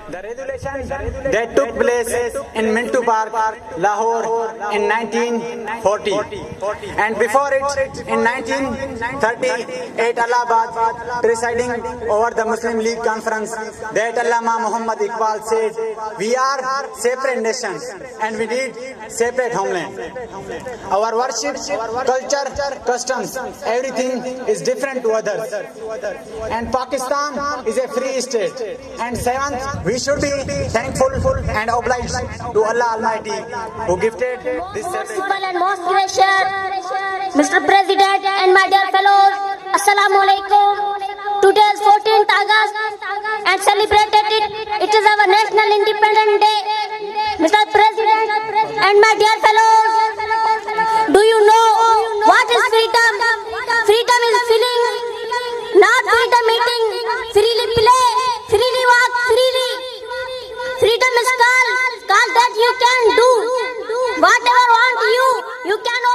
The resolution that took place in Minto Park, Lahore in 1940, and before it in 1930 Allahabad, presiding over the Muslim League Conference, that Allama Muhammad Iqbal said, we are separate nations and we need separate homeland. Our worship, culture, customs, everything is different to others. And Pakistan is a free state. And seventh, we should be thankful and obliged to Allah Almighty who gifted this Municipal and most gracious Mr. President and my dear fellows, Assalamu alaikum. Today is 14th August and celebrated it is our National Independence Day. Mr. President and my dear fellows, do you know what is freedom? Freedom is feeling, not freedom eating, freely play, freely walk, freely. Freedom is call that you can do whatever want you can